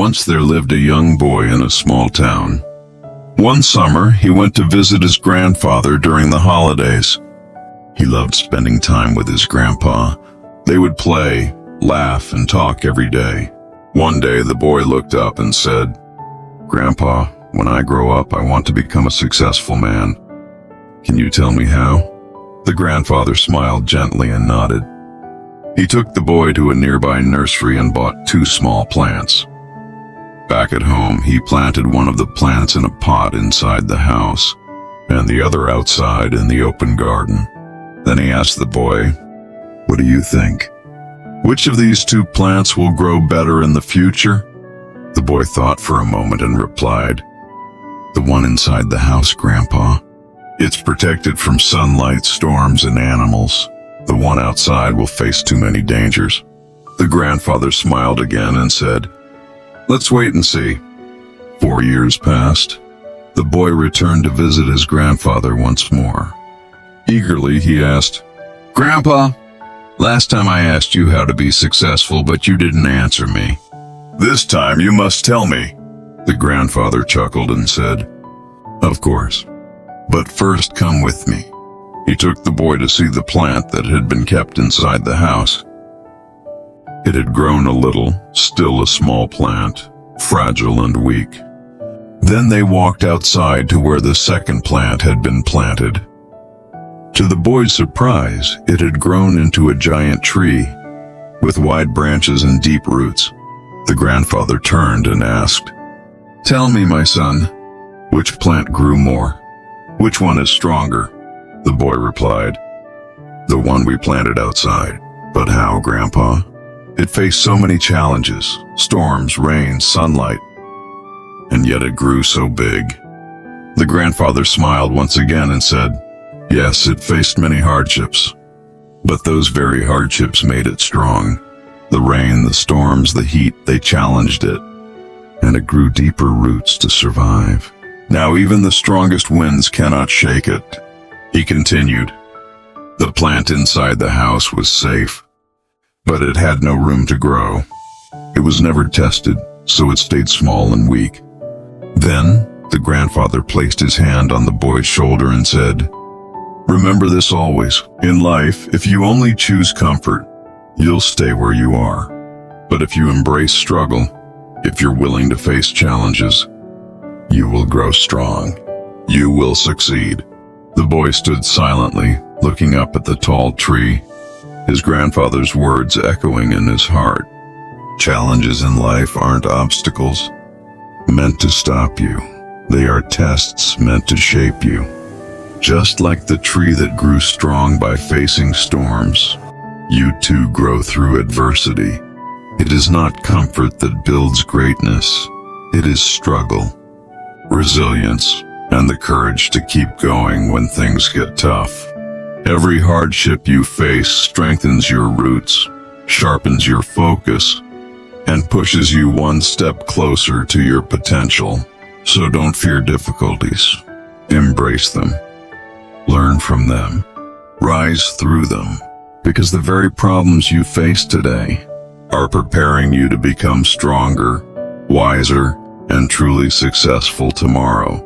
Once there lived a young boy in a small town. One summer, he went to visit his grandfather during the holidays. He loved spending time with his grandpa. They would play, laugh, and talk every day. One day, the boy looked up and said, "Grandpa, when I grow up, I want to become a successful man. Can you tell me how?" The grandfather smiled gently and nodded. He took the boy to a nearby nursery and bought 2 small plants. Back at home, he planted one of the plants in a pot inside the house, and the other outside in the open garden. Then he asked the boy, "What do you think? Which of these 2 plants will grow better in the future?" The boy thought for a moment and replied, "The one inside the house, Grandpa. It's protected from sunlight, storms, and animals. The one outside will face too many dangers." The grandfather smiled again and said, "Let's wait and see." 4 years passed. The boy returned to visit his grandfather once more. Eagerly, he asked, "Grandpa, last time I asked you how to be successful, but you didn't answer me. This time you must tell me." The grandfather chuckled and said, "Of course, but first come with me." He took the boy to see the plant that had been kept inside the house. It had grown a little, still a small plant, fragile and weak. Then they walked outside to where the second plant had been planted. To the boy's surprise, it had grown into a giant tree, with wide branches and deep roots. The grandfather turned and asked, "Tell me, my son, which plant grew more? Which one is stronger?" The boy replied, "The one we planted outside." "But how, Grandpa? It faced so many challenges, storms, rain, sunlight, and yet it grew so big." The grandfather smiled once again and said, "Yes, it faced many hardships, but those very hardships made it strong. The rain, the storms, the heat, they challenged it, and it grew deeper roots to survive. Now even the strongest winds cannot shake it." He continued, "The plant inside the house was safe, but it had no room to grow. It was never tested, so it stayed small and weak." Then the grandfather placed his hand on the boy's shoulder and said, "Remember this always. In life, if you only choose comfort, you'll stay where you are. But if you embrace struggle, if you're willing to face challenges, you will grow strong. You will succeed." The boy stood silently, looking up at the tall tree, his grandfather's words echoing in his heart. Challenges in life aren't obstacles meant to stop you. They are tests meant to shape you. Just like the tree that grew strong by facing storms, you too grow through adversity. It is not comfort that builds greatness. It is struggle, resilience, and the courage to keep going when things get tough. Every hardship you face strengthens your roots, sharpens your focus, and pushes you one step closer to your potential. So don't fear difficulties. Embrace them. Learn from them. Rise through them, because the very problems you face today are preparing you to become stronger, wiser, and truly successful tomorrow.